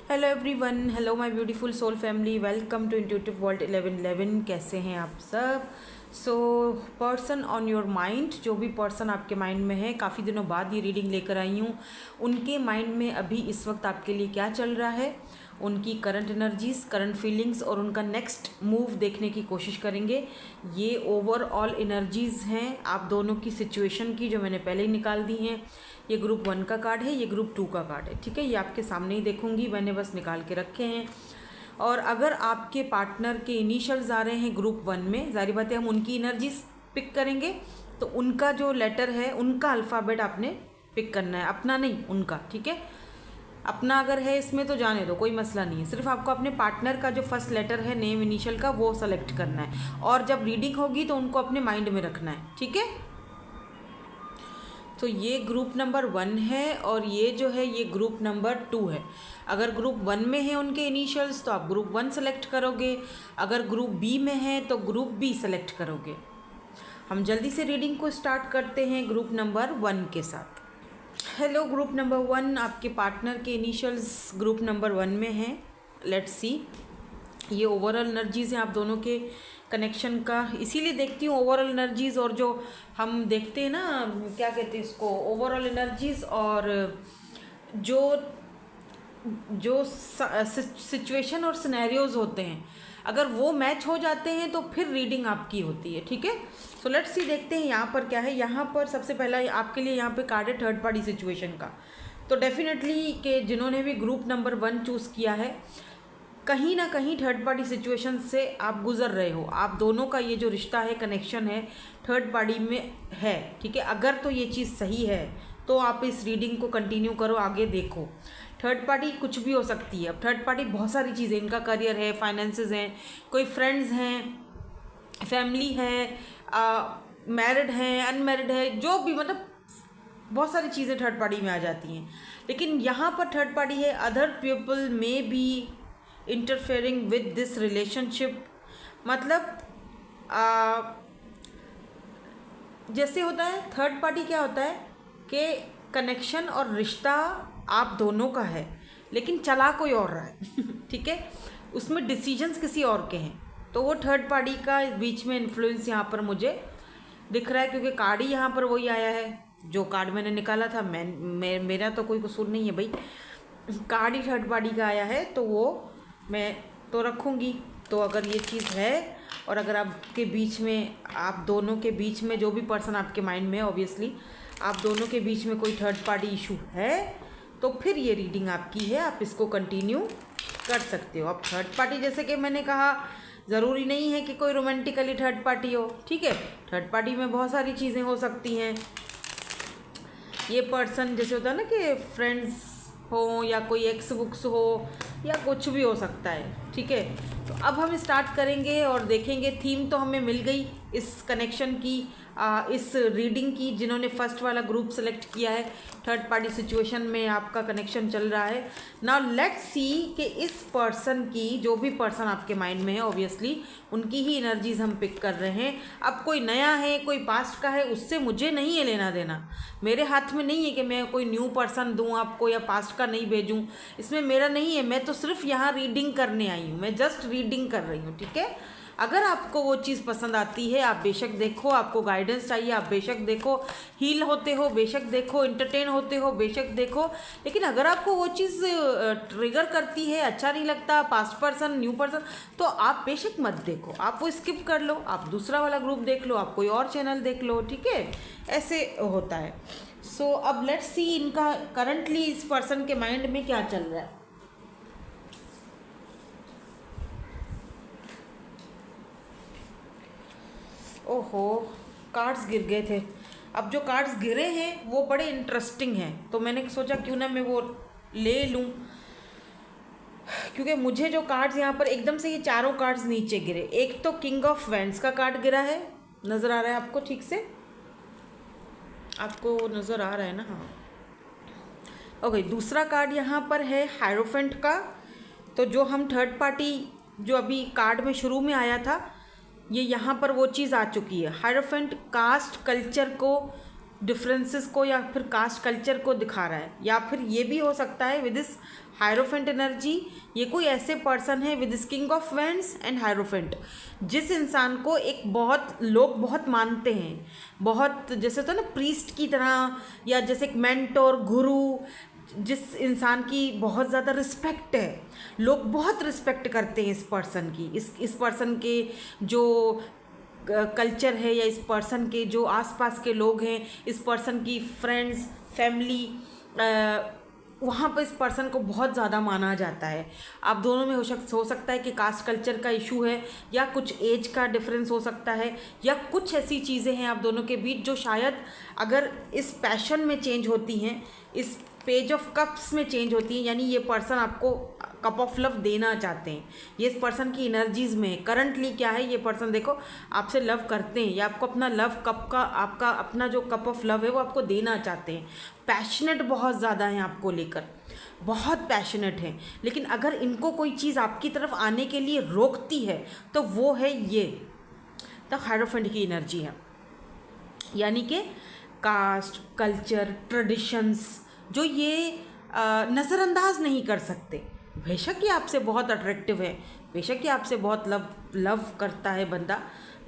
Hello everyone, hello my beautiful soul family, welcome to intuitive world 1111। कैसे हैं आप सब? So person on your mind, जो भी पर्सन आपके माइंड में है, काफ़ी दिनों बाद ये रीडिंग लेकर आई हूँ। उनके माइंड में अभी इस वक्त आपके लिए क्या चल रहा है, उनकी करंट एनर्जीज, करंट फीलिंग्स और उनका नेक्स्ट मूव देखने की कोशिश करेंगे। ये ओवरऑल एनर्जीज़ हैं आप दोनों की सिचुएशन की, जो मैंने पहले ही निकाल दी हैं। ये ग्रुप 1 का कार्ड है, ये ग्रुप 2 का कार्ड है। ठीक है, ये आपके सामने ही देखूंगी, मैंने बस निकाल के रखे हैं। और अगर आपके पार्टनर के इनिशियल्स आ रहे हैं ग्रुप 1 में, जारी बात है हम उनकी एनर्जीज पिक करेंगे, तो उनका जो लेटर है, उनका अल्फ़ाबेट आपने पिक करना है, अपना नहीं, उनका। ठीक है, अपना अगर है इसमें तो जाने दो, कोई मसला नहीं है। सिर्फ आपको अपने पार्टनर का जो फर्स्ट लेटर है नेम इनिशियल का, वो सेलेक्ट करना है। और जब रीडिंग होगी तो उनको अपने माइंड में रखना है। ठीक है, तो ये ग्रुप नंबर 1 है और ये जो है ये ग्रुप नंबर 2 है। अगर ग्रुप 1 में है उनके इनिशियल्स तो आप ग्रुप 1 सेलेक्ट करोगे, अगर ग्रुप बी में है तो ग्रुप बी सेलेक्ट करोगे। हम जल्दी से रीडिंग को स्टार्ट करते हैं ग्रुप नंबर 1 के साथ। हेलो ग्रुप नंबर 1, आपके पार्टनर के इनिशियल्स ग्रुप नंबर 1 में हैं। लेट्स सी, ये ओवरऑल एनर्जीज़ हैं आप दोनों के कनेक्शन का। इसीलिए देखती हूँ ओवरऑल एनर्जीज़, और जो हम देखते हैं ना, क्या कहते हैं इसको, ओवरऑल एनर्जीज़ और जो जो सिचुएशन और सिनेरियोज होते हैं, अगर वो मैच हो जाते हैं तो फिर रीडिंग आपकी होती है। ठीक है, सो लेट्स सी, देखते हैं यहाँ पर क्या है। यहाँ पर सबसे पहला आपके लिए यहाँ पे कार्ड है थर्ड पार्टी सिचुएशन का। तो डेफिनेटली कि जिन्होंने भी ग्रुप नंबर 1 चूज़ किया है, कहीं ना कहीं थर्ड पार्टी सिचुएशन से आप गुजर रहे हो। आप दोनों का ये जो रिश्ता है, कनेक्शन है, थर्ड पार्टी में है। ठीक है, अगर तो ये चीज़ सही है तो आप इस रीडिंग को कंटिन्यू करो, आगे देखो। थर्ड पार्टी कुछ भी हो सकती है। अब थर्ड पार्टी बहुत सारी चीज़ें, इनका करियर है, फाइनेंसेस हैं, कोई फ्रेंड्स हैं, फैमिली है, मैरिड है, अनमैरिड है, जो भी, मतलब बहुत सारी चीज़ें थर्ड पार्टी में आ जाती हैं। लेकिन यहाँ पर थर्ड पार्टी है, other people may be interfering with this relationship. मतलब जैसे होता है थर्ड पार्टी, क्या होता है कि कनेक्शन और रिश्ता आप दोनों का है, लेकिन चला कोई और रहा है। ठीक है, उसमें डिसीजंस किसी और के हैं, तो वो थर्ड पार्टी का बीच में इन्फ्लुएंस यहाँ पर मुझे दिख रहा है। क्योंकि कार्ड ही यहाँ पर वही आया है जो कार्ड मैंने निकाला था। मेरा तो कोई कसूर नहीं है भाई, कार्ड ही थर्ड पार्टी का आया है, तो वो मैं तो रखूँगी। तो अगर ये चीज़ है, और अगर आपके बीच में, आप दोनों के बीच में, जो भी पर्सन आपके माइंड में है, ऑब्वियसली आप दोनों के बीच में कोई थर्ड पार्टी इशू है, तो फिर ये रीडिंग आपकी है, आप इसको कंटिन्यू कर सकते हो। अब थर्ड पार्टी, जैसे कि मैंने कहा, ज़रूरी नहीं है कि कोई रोमांटिकली थर्ड पार्टी हो। ठीक है, थर्ड पार्टी में बहुत सारी चीज़ें हो सकती हैं। ये पर्सन जैसे होता है ना कि फ्रेंड्स हो, या कोई एक्स बुक्स हो, या कुछ भी हो सकता है। ठीक है, तो अब हम स्टार्ट करेंगे और देखेंगे। थीम तो हमें मिल गई इस कनेक्शन की, इस रीडिंग की। जिन्होंने फर्स्ट वाला ग्रुप सेलेक्ट किया है, थर्ड पार्टी सिचुएशन में आपका कनेक्शन चल रहा है। नाउ लेट्स सी कि इस पर्सन की, जो भी पर्सन आपके माइंड में है, ऑब्वियसली उनकी ही एनर्जीज हम पिक कर रहे हैं। अब कोई नया है, कोई पास्ट का है, उससे मुझे नहीं है लेना देना। मेरे हाथ में नहीं है कि मैं कोई न्यू पर्सन दूं आपको या पास्ट का नहीं भेजूं, इसमें मेरा नहीं है। मैं तो सिर्फ यहाँ रीडिंग करने आई हूँ, मैं जस्ट रीडिंग कर रही हूँ। ठीक है, अगर आपको वो चीज़ पसंद आती है, आप बेशक देखो। आपको गाइडेंस चाहिए, आप बेशक देखो। हील होते हो, बेशक देखो। इंटरटेन होते हो, बेशक देखो। लेकिन अगर आपको वो चीज़ ट्रिगर करती है, अच्छा नहीं लगता, पास्ट पर्सन, न्यू पर्सन, तो आप बेशक मत देखो, आप वो स्किप कर लो, आप दूसरा वाला ग्रुप देख लो, आप कोई और चैनल देख लो। ठीक है, ऐसे होता है। सो अब लेट्स सी इनका करंटली इस पर्सन के माइंड में क्या चल रहा है। ओहो, कार्ड्स गिर गए थे। अब जो कार्ड्स गिरे हैं वो बड़े इंटरेस्टिंग हैं, तो मैंने सोचा क्यों ना मैं वो ले लूँ। क्योंकि मुझे जो कार्ड्स यहाँ पर एकदम से, ये चारों कार्ड्स नीचे गिरे। एक तो किंग ऑफ वैंड्स का कार्ड गिरा है, नज़र आ रहा है आपको ठीक से? आपको नज़र आ रहा है ना? हाँ, ओके। दूसरा कार्ड यहाँ पर है हायरोफेंट का। तो जो हम थर्ड पार्टी, जो अभी कार्ड में शुरू में आया था, ये यहाँ पर वो चीज़ आ चुकी है। हायरोफेंट कास्ट कल्चर को डिफरेंसेस को या फिर कास्ट कल्चर को दिखा रहा है। या फिर ये भी हो सकता है विद दिस हायरोफेंट एनर्जी, ये कोई ऐसे पर्सन है with this king of vends and hierophant, जिस इंसान को एक बहुत लोग बहुत मानते हैं, बहुत जैसे तो ना प्रीस्ट की तरह, या जैसे एक मेंटोर गुरु, जिस इंसान की बहुत ज़्यादा रिस्पेक्ट है, लोग बहुत रिस्पेक्ट करते हैं इस पर्सन की, इस पर्सन के जो कल्चर है या इस पर्सन के जो आसपास के लोग हैं, इस पर्सन की फ्रेंड्स फैमिली, वहाँ पर इस पर्सन को बहुत ज़्यादा माना जाता है। आप दोनों में हो सकता है कि कास्ट कल्चर का इशू है, या कुछ एज का डिफरेंस हो सकता है, या कुछ ऐसी चीज़ें हैं आप दोनों के बीच जो शायद अगर इस पैशन में चेंज होती हैं, इस पेज ऑफ कप्स में चेंज होती हैं, यानी ये पर्सन आपको कप ऑफ लव देना चाहते हैं, ये इस पर्सन की एनर्जीज़ में करंटली क्या है, ये पर्सन देखो आपसे लव करते हैं, या आपको अपना लव कप का, आपका अपना जो कप ऑफ लव है वो आपको देना चाहते हैं, पैशनेट बहुत ज़्यादा हैं आपको लेकर, बहुत पैशनेट हैं। लेकिन अगर इनको कोई चीज़ आपकी तरफ आने के लिए रोकती है तो वो है ये द हायरोफेंट की एनर्जी है, यानी कि कास्ट कल्चर ट्रेडिशंस जो ये नज़रअंदाज नहीं कर सकते। बेशक ये आपसे बहुत अट्रैक्टिव है, बेशक ये आपसे बहुत लव करता है बंदा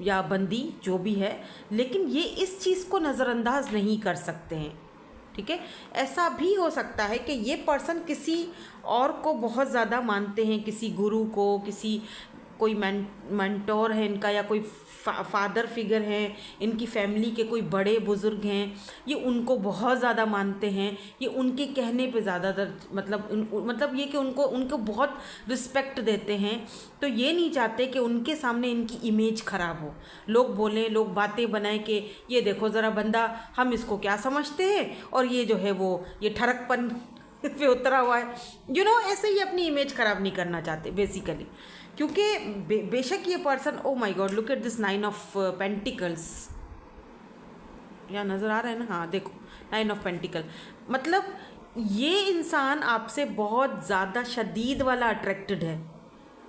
या बंदी जो भी है, लेकिन ये इस चीज़ को नज़रअंदाज नहीं कर सकते हैं। ठीक है, ऐसा भी हो सकता है कि ये पर्सन किसी और को बहुत ज़्यादा मानते हैं, किसी गुरु को, किसी कोई मेंटोर है इनका, या कोई फादर फिगर हैं, इनकी फैमिली के कोई बड़े बुज़ुर्ग हैं, ये उनको बहुत ज़्यादा मानते हैं, ये उनके कहने पे ज़्यादातर मतलब ये कि उनको बहुत रिस्पेक्ट देते हैं। तो ये नहीं चाहते कि उनके सामने इनकी इमेज ख़राब हो, लोग बोलें, लोग बातें बनाएं कि ये देखो ज़रा बंदा, हम इसको क्या समझते हैं, और ये जो है वो ये ठरकपन पे उतरा हुआ है, ऐसे ही अपनी इमेज ख़राब नहीं करना चाहते बेसिकली। क्योंकि बेशक ये person, O my God look at this 9 of pentacles, या नज़र आ रहा है ना, हाँ देखो 9 ऑफ पेंटिकल, मतलब ये इंसान आपसे बहुत ज़्यादा शदीद वाला अट्रैक्टेड है,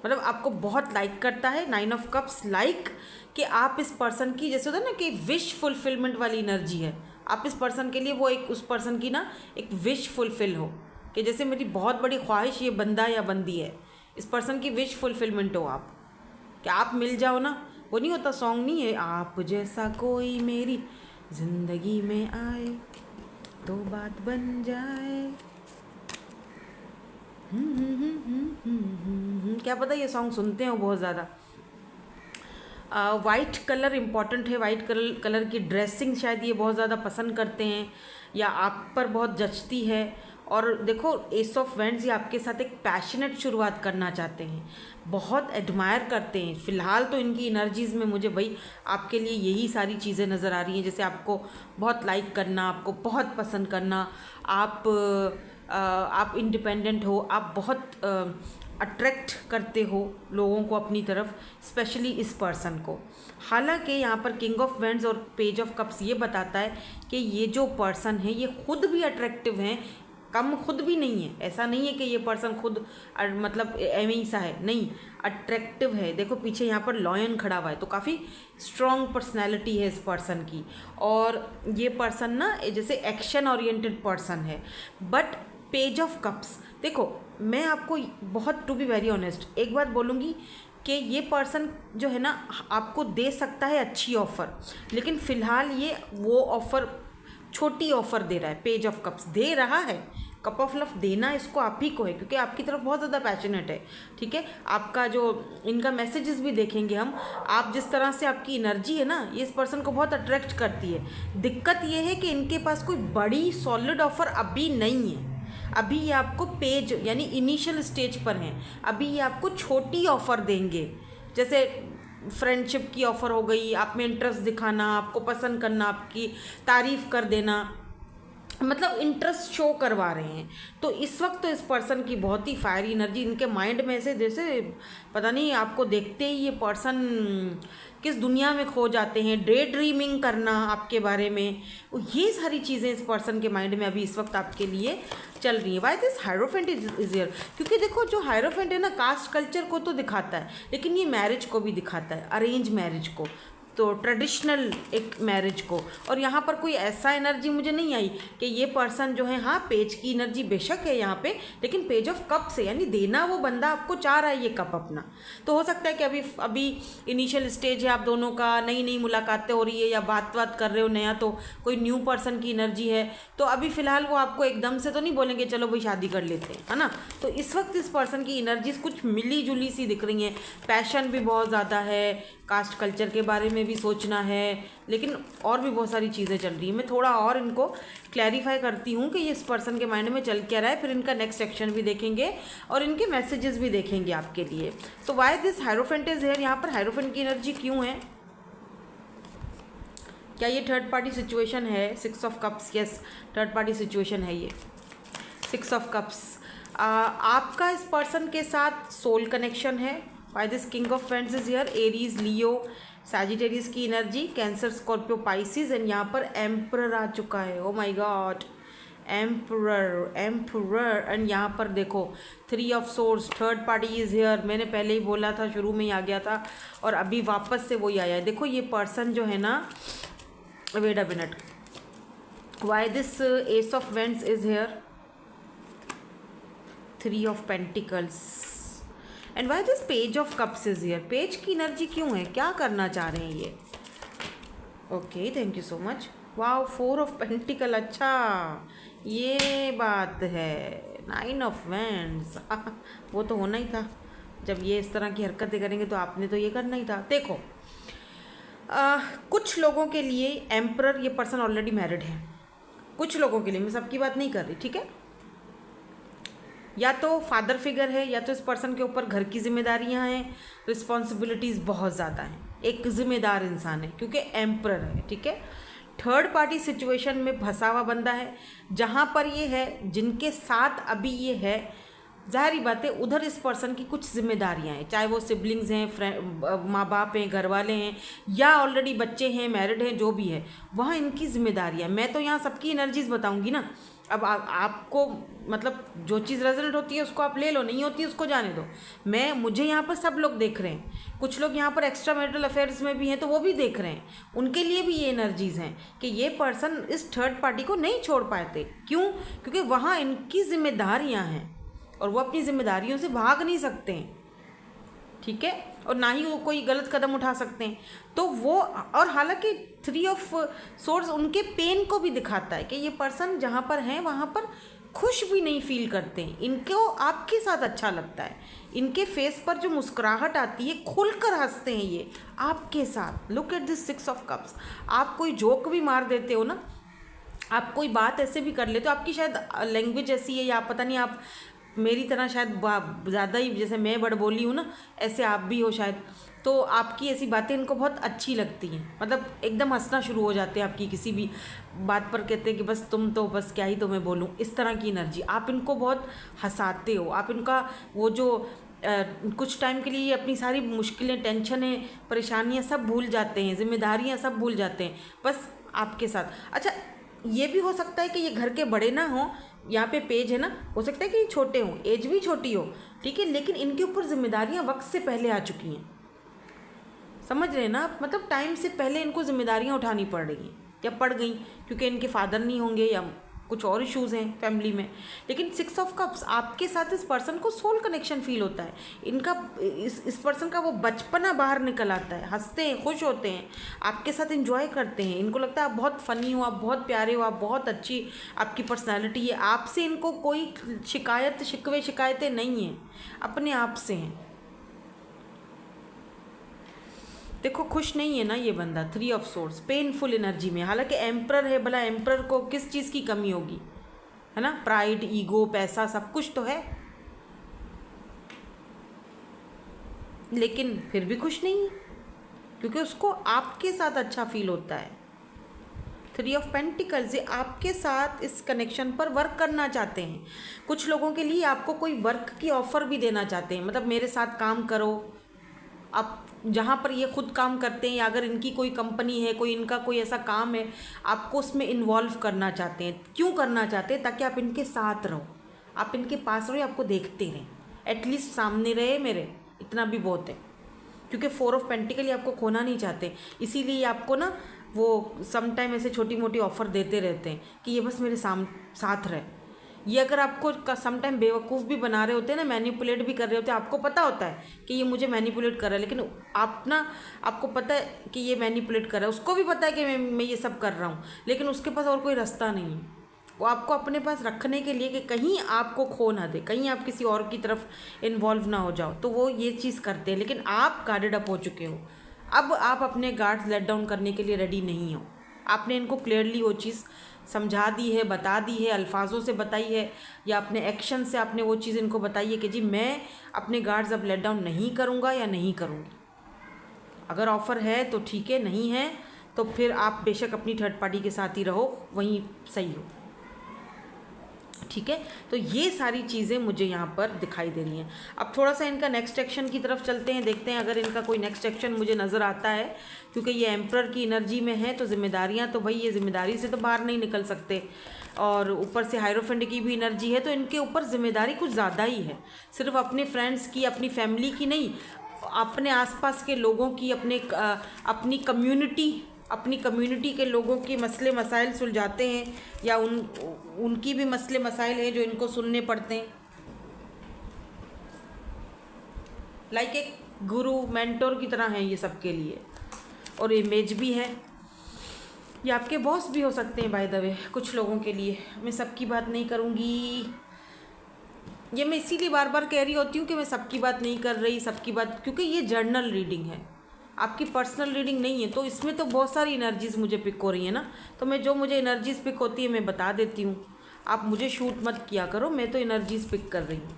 मतलब आपको बहुत लाइक करता है। 9 ऑफ कप्स लाइक कि आप इस पर्सन की, जैसे होता है ना कि विश फुलफिलमेंट वाली एनर्जी है, आप इस पर्सन के लिए वो एक उस पर्सन की ना एक विश फुलफिल हो, कि जैसे मेरी बहुत बड़ी ख्वाहिश ये बंदा या बंदी है, इस पर्सन की विश फुलफिलमेंट हो आप, कि आप मिल जाओ ना। वो नहीं होता सॉन्ग, नहीं है, आप जैसा कोई मेरी ज़िंदगी में आए तो बात बन जाए। क्या पता ये सॉन्ग सुनते हो बहुत ज़्यादा। वाइट कलर इम्पॉर्टेंट है, वाइट कलर की ड्रेसिंग शायद ये बहुत ज़्यादा पसंद करते हैं, या आप पर बहुत जचती है। और देखो एस ऑफ वेंड्स, ये आपके साथ एक पैशनेट शुरुआत करना चाहते हैं, बहुत एडमायर करते हैं। फ़िलहाल तो इनकी एनर्जीज़ में मुझे भाई आपके लिए यही सारी चीज़ें नज़र आ रही हैं, जैसे आपको बहुत लाइक करना, आपको बहुत पसंद करना, आप इंडिपेंडेंट हो, आप बहुत अट्रैक्ट करते हो लोगों को अपनी तरफ, स्पेशली इस पर्सन को। हालांकि यहाँ पर किंग ऑफ वेंड्स और पेज ऑफ कप्स ये बताता है कि ये जो पर्सन है ये खुद भी अट्रैक्टिव हैं, कम खुद भी नहीं है। ऐसा नहीं है कि ये पर्सन खुद मतलब एवं सा है, नहीं, अट्रैक्टिव है। देखो पीछे यहाँ पर लॉयन खड़ा हुआ है, तो काफ़ी स्ट्रॉन्ग पर्सनैलिटी है इस पर्सन की। और ये पर्सन ना जैसे एक्शन ओरिएंटेड पर्सन है। बट पेज ऑफ कप्स, देखो मैं आपको बहुत, टू बी वेरी ऑनेस्ट, एक बात बोलूँगी कि ये पर्सन जो है ना आपको दे सकता है अच्छी ऑफ़र, लेकिन फ़िलहाल ये वो ऑफ़र, छोटी ऑफ़र दे रहा है। पेज ऑफ कप्स दे रहा है, कप ऑफ लव देना इसको आप ही को है, क्योंकि आपकी तरफ बहुत ज़्यादा पैशनेट है। ठीक है, आपका जो इनका मैसेजेस भी देखेंगे हम, आप जिस तरह से आपकी एनर्जी है ना, ये इस पर्सन को बहुत अट्रैक्ट करती है। दिक्कत ये है कि इनके पास कोई बड़ी सॉलिड ऑफ़र अभी नहीं है, अभी ये आपको पेज यानी इनिशियल स्टेज पर हैं, अभी ये आपको छोटी ऑफ़र देंगे, जैसे फ्रेंडशिप की ऑफ़र हो गई, आप में इंटरेस्ट दिखाना, आपको पसंद करना, आपकी तारीफ़ कर देना, मतलब इंटरेस्ट शो करवा रहे हैं। तो इस वक्त तो इस पर्सन की बहुत ही फायरी एनर्जी, इनके माइंड में ऐसे जैसे पता नहीं, आपको देखते ही ये पर्सन किस दुनिया में खो जाते हैं, डे ड्रीमिंग करना आपके बारे में, ये सारी चीज़ें इस पर्सन के माइंड में अभी इस वक्त आपके लिए चल रही है। Why this hierophant is here, क्योंकि देखो जो हायरोफेंट है ना कास्ट कल्चर को तो दिखाता है, लेकिन ये मैरिज को भी दिखाता है, अरेंज मैरिज को। तो ट्रेडिशनल एक मैरिज को। और यहाँ पर कोई ऐसा एनर्जी मुझे नहीं आई कि ये पर्सन जो है, हाँ पेज की एनर्जी बेशक है यहाँ पे, लेकिन पेज ऑफ कप से, यानी देना वो बंदा आपको चाह रहा है ये कप अपना। तो हो सकता है कि अभी इनिशियल स्टेज है आप दोनों का, नई नई मुलाकातें हो रही है या बात कर रहे हो नया, तो कोई न्यू पर्सन की एनर्जी है। तो अभी फ़िलहाल वो आपको एकदम से तो नहीं बोलेंगे चलो भाई शादी कर लेते हैं, है ना। तो इस वक्त इस पर्सन की एनर्जीज कुछ मिली जुली सी दिख रही हैं। पैशन भी बहुत ज़्यादा है, कास्ट कल्चर के बारे में भी सोचना है, लेकिन और भी बहुत सारी चीज़ें चल रही हैं। मैं थोड़ा और इनको क्लैरिफाई करती हूँ कि ये इस पर्सन के माइंड में चल क्या रहा है, फिर इनका नेक्स्ट सेक्शन भी देखेंगे और इनके मैसेजेस भी देखेंगे आपके लिए। तो why this hierophant is here, यहाँ पर हायरोफेंट की एनर्जी क्यों है? क्या ये थर्ड पार्टी सिचुएशन है? 6 of cups, yes third party situation है ये 6 ऑफ कप्स। आपका इस पर्सन के साथ सोल कनेक्शन है। Why this king of friends is here, Aries, Leo, Sagittarius की एनर्जी, कैंसर, स्कॉर्पियो, पाइसिस, एंड यहाँ पर एम्परर आ चुका है। Oh my god, emperor. And यहाँ पर देखो 3 of swords, third party is here. मैंने पहले ही बोला था, शुरू में ही आ गया था और अभी वापस से वही आया है। देखो ये पर्सन जो है ना, wait a minute, why this ace of wands is here, 3 of pentacles, and why this page of cups is here. Page की एनर्जी क्यों है, क्या करना चाह रहे हैं ये? Okay, thank you so much. Wow, 4 of pentacle, अच्छा ये बात है। 9 ऑफ वेंट्स वो तो होना ही था, जब ये इस तरह की हरकतें करेंगे तो आपने तो ये करना ही था। देखो कुछ लोगों के लिए एम्परर, ये पर्सन ऑलरेडी मैरिड है। कुछ लोगों के लिए, मैं सबकी बात नहीं कर रही, ठीक है। या तो फादर फिगर है, या तो इस पर्सन के ऊपर घर की जिम्मेदारियां हैं, रिस्पॉन्सिबिलिटीज़ बहुत ज़्यादा हैं, एक जिम्मेदार इंसान है क्योंकि एम्परर है, ठीक है। थर्ड पार्टी सिचुएशन में फंसा हुआ बंदा है, जहाँ पर ये है, जिनके साथ अभी ये है, ज़ाहिरी बात है उधर इस पर्सन की कुछ जिम्मेदारियां हैं, चाहे वो सिबलिंग्स हैं, माँ बाप हैं, घर वाले हैं, या ऑलरेडी बच्चे हैं, मैरिड हैं, जो भी है वहाँ इनकी जिम्मेदारियां। मैं तो यहाँ सबकी एनर्जीज बताऊंगी ना। अब आपको मतलब जो चीज़ रेजोनेट होती है उसको आप ले लो, नहीं होती है उसको जाने दो। मुझे यहाँ पर सब लोग देख रहे हैं, कुछ लोग यहाँ पर एक्स्ट्रा मैरिटल अफेयर्स में भी हैं तो वो भी देख रहे हैं, उनके लिए भी ये एनर्जीज़ हैं कि ये पर्सन इस थर्ड पार्टी को नहीं छोड़ पाते। क्यों? क्योंकि वहाँ इनकी जिम्मेदारियाँ हैं और वो अपनी जिम्मेदारियों से भाग नहीं सकते हैं, ठीक है, और ना ही वो कोई गलत कदम उठा सकते हैं। तो वो, और हालांकि 3 ऑफ सोर्स उनके पेन को भी दिखाता है कि ये पर्सन जहाँ पर हैं वहाँ पर खुश भी नहीं फील करते हैं, इनको आपके साथ अच्छा लगता है, इनके फेस पर जो मुस्कुराहट आती है, खुलकर हंसते हैं ये आपके साथ। Look at this 6 of cups. आप कोई जोक भी मार देते हो ना, आप कोई बात ऐसे भी कर लेते हो, आपकी शायद लैंग्वेज ऐसी है या पता नहीं, आप मेरी तरह शायद ज़्यादा ही, जैसे मैं बड़बोली हूँ ना, ऐसे आप भी हो शायद, तो आपकी ऐसी बातें इनको बहुत अच्छी लगती हैं, मतलब एकदम हंसना शुरू हो जाते हैं आपकी किसी भी बात पर, कहते हैं कि बस तुम तो बस क्या ही तुम्हें बोलूँ, इस तरह की एनर्जी। आप इनको बहुत हंसाते हो, आप इनका वो जो कुछ टाइम के लिए अपनी सारी मुश्किलें, टेंशनें, परेशानियाँ सब भूल जाते हैं, जिम्मेदारियाँ सब भूल जाते हैं बस आपके साथ। अच्छा, ये भी हो सकता है कि ये घर के बड़े ना हों, यहाँ पे पेज है ना, हो सकता है कि ये छोटे हों, एज भी छोटी हो, ठीक है, लेकिन इनके ऊपर जिम्मेदारियाँ वक्त से पहले आ चुकी हैं। समझ रहे हैं ना आप, मतलब टाइम से पहले इनको जिम्मेदारियाँ उठानी पड़ रही हैं या पड़ गई, क्योंकि इनके फादर नहीं होंगे या कुछ और इश्यूज़ हैं फैमिली में। लेकिन 6 ऑफ कप्स, आपके साथ इस पर्सन को सोल कनेक्शन फील होता है, इनका इस पर्सन का वो बचपना बाहर निकल आता है, हंसते हैं, खुश होते हैं, आपके साथ एंजॉय करते हैं, इनको लगता है आप बहुत फ़नी हो, आप बहुत प्यारे हो, आप बहुत अच्छी आपकी पर्सनैलिटी है, आपसे इनको कोई शिकायतें नहीं हैं, अपने आप से हैं। देखो खुश नहीं है ना ये बंदा, 3 ऑफ सोर्स, पेनफुल एनर्जी में। हालांकि एम्परर है, भला एम्परर को किस चीज़ की कमी होगी, है ना, प्राइड, ईगो, पैसा, सब कुछ तो है, लेकिन फिर भी खुश नहीं है क्योंकि उसको आपके साथ अच्छा फील होता है। 3 ऑफ पेंटिकल्स, ये आपके साथ इस कनेक्शन पर वर्क करना चाहते हैं। कुछ लोगों के लिए आपको कोई वर्क की ऑफ़र भी देना चाहते हैं, मतलब मेरे साथ काम करो। आप जहाँ पर ये खुद काम करते हैं या अगर इनकी कोई कंपनी है, कोई इनका कोई ऐसा काम है, आपको उसमें इन्वॉल्व करना चाहते हैं। क्यों करना चाहते हैं? ताकि आप इनके साथ रहो, आप इनके पास रहो, आपको देखते रहें, एटलीस्ट सामने रहे मेरे, इतना भी बहुत है, क्योंकि 4 ऑफ पेंटिकल ये आपको खोना नहीं चाहते, इसीलिए आपको ना वो सम टाइम ऐसे छोटी मोटी ऑफ़र देते रहते हैं कि ये बस मेरे साथ रहे। ये अगर आपको सम टाइम बेवकूफ़ भी बना रहे होते हैं ना, मैनिपुलेट भी कर रहे होते हैं, आपको पता होता है कि ये मुझे मैनिपुलेट कर रहा है, लेकिन आपको पता है कि ये मैनिपुलेट कर रहा है, उसको भी पता है कि मैं ये सब कर रहा हूँ, लेकिन उसके पास और कोई रास्ता नहीं है। वो आपको अपने पास रखने के लिए कि कहीं आपको खो ना दे, कहीं आप किसी और की तरफ इन्वॉल्व ना हो जाओ, तो वो ये चीज़ करते हैं। लेकिन आप गार्डेड अप हो चुके हो, अब आप अपने गार्ड्स लेट डाउन करने के लिए रेडी नहीं हो। आपने इनको क्लियरली वो चीज़ समझा दी है, बता दी है, अल्फाजों से बताई है, या अपने एक्शन से आपने वो चीज़ इनको बताई है कि जी मैं अपने गार्ड्स अब लेट डाउन नहीं करूँगा या नहीं करूँगी। अगर ऑफ़र है तो ठीक है, नहीं है तो फिर आप बेशक अपनी थर्ड पार्टी के साथ ही रहो, वहीं सही हो। ठीक है, तो ये सारी चीज़ें मुझे यहाँ पर दिखाई दे रही हैं। अब थोड़ा सा इनका नेक्स्ट एक्शन की तरफ चलते हैं, देखते हैं अगर इनका कोई नेक्स्ट एक्शन मुझे नज़र आता है, क्योंकि ये एम्परर की एनर्जी में है, तो जिम्मेदारियाँ तो भाई ये जिम्मेदारी से तो बाहर नहीं निकल सकते, और ऊपर से हायरोफेंट की भी एनर्जी है, तो इनके ऊपर जिम्मेदारी कुछ ज़्यादा ही है। सिर्फ अपने फ्रेंड्स की, अपनी फैमिली की नहीं, अपने आसपास के लोगों की, अपनी कम्युनिटी के लोगों के मसले मसाइल सुलझाते हैं, या उनकी भी मसले मसाइल हैं जो इनको सुनने पड़ते हैं। लाइक एक गुरु मेंटोर की तरह है ये सबके लिए, और इमेज भी है। ये आपके बॉस भी हो सकते हैं बाय द वे कुछ लोगों के लिए। मैं सबकी बात नहीं करूँगी, ये मैं इसीलिए बार बार कह रही होती हूँ कि मैं सबकी बात नहीं कर रही, सबकी बात, क्योंकि ये जर्नल रीडिंग है, आपकी पर्सनल रीडिंग नहीं है। तो इसमें तो बहुत सारी एनर्जीज़ मुझे पिक हो रही है ना, तो मैं जो मुझे एनर्जीज़ पिक होती है मैं बता देती हूँ। आप मुझे शूट मत किया करो, मैं तो एनर्जीज़ पिक कर रही हूँ।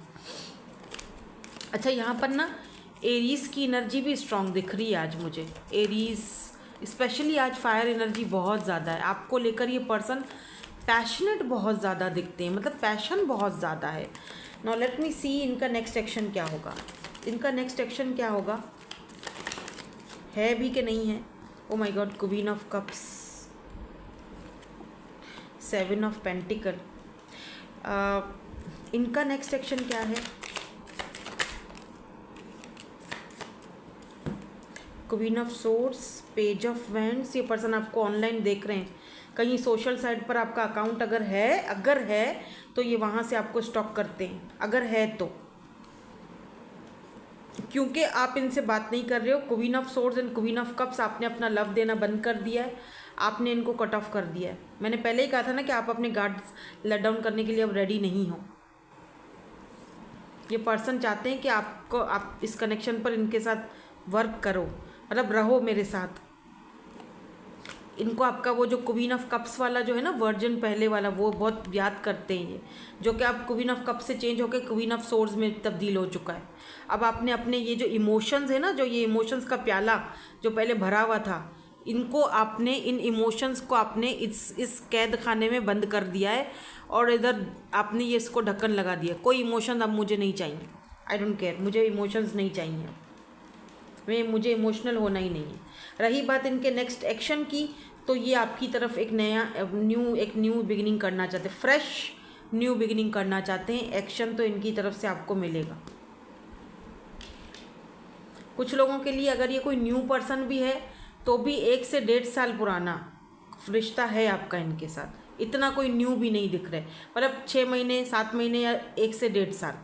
अच्छा, यहाँ पर ना एरीज़ की एनर्जी भी स्ट्रॉन्ग दिख रही है आज मुझे। एरीज़ स्पेशली आज फायर एनर्जी बहुत ज़्यादा है आपको लेकर। ये पर्सन पैशनेट बहुत ज़्यादा दिखते हैं, मतलब पैशन बहुत ज़्यादा है। नाउ लेट मी सी इनका नेक्स्ट एक्शन क्या होगा। इनका नेक्स्ट एक्शन क्या होगा, है भी कि नहीं है। Oh my God, queen of cups, 7 of pentacle. इनका नेक्स्ट एक्शन क्या है, queen of swords, page of wands. ये पर्सन आपको ऑनलाइन देख रहे हैं, कहीं सोशल साइट पर आपका अकाउंट अगर है तो ये वहाँ से आपको स्टॉक करते हैं, अगर है तो, क्योंकि आप इनसे बात नहीं कर रहे हो। Queen of swords and queen of cups, आपने अपना लव देना बंद कर दिया है, आपने इनको कट ऑफ कर दिया है। मैंने पहले ही कहा था ना कि आप अपने गार्ड्स लेट डाउन करने के लिए अब रेडी नहीं हो। ये पर्सन चाहते हैं कि आप इस कनेक्शन पर इनके साथ वर्क करो, मतलब रहो मेरे साथ। इनको आपका वो जो क्वीन ऑफ कप्स वाला जो है ना वर्जन पहले वाला, वो बहुत याद करते हैं ये, जो कि आप क्वीन ऑफ कप्स से चेंज होकर क्वीन ऑफ सोर्ड्स में तब्दील हो चुका है। अब आपने अपने ये जो इमोशंस है ना, जो ये इमोशंस का प्याला जो पहले भरा हुआ था, इनको आपने, इन इमोशंस को आपने इस कैद खाने में बंद कर दिया है, और इधर आपने ये इसको ढक्कन लगा दिया। कोई इमोशन अब मुझे नहीं चाहिए, आई डोंट केयर, मुझे इमोशंस नहीं चाहिए, मुझे इमोशनल होना ही नहीं है। रही बात इनके नेक्स्ट एक्शन की, तो ये आपकी तरफ एक न्यू बिगिनिंग करना चाहते हैं, फ्रेश न्यू बिगिनिंग करना चाहते हैं। एक्शन तो इनकी तरफ से आपको मिलेगा। कुछ लोगों के लिए अगर ये कोई न्यू पर्सन भी है तो भी 1 से 1.5 साल पुराना रिश्ता है आपका इनके साथ, इतना कोई न्यू भी नहीं दिख रहा है, मतलब 6 महीने 7 महीने या 1 से 1.5 साल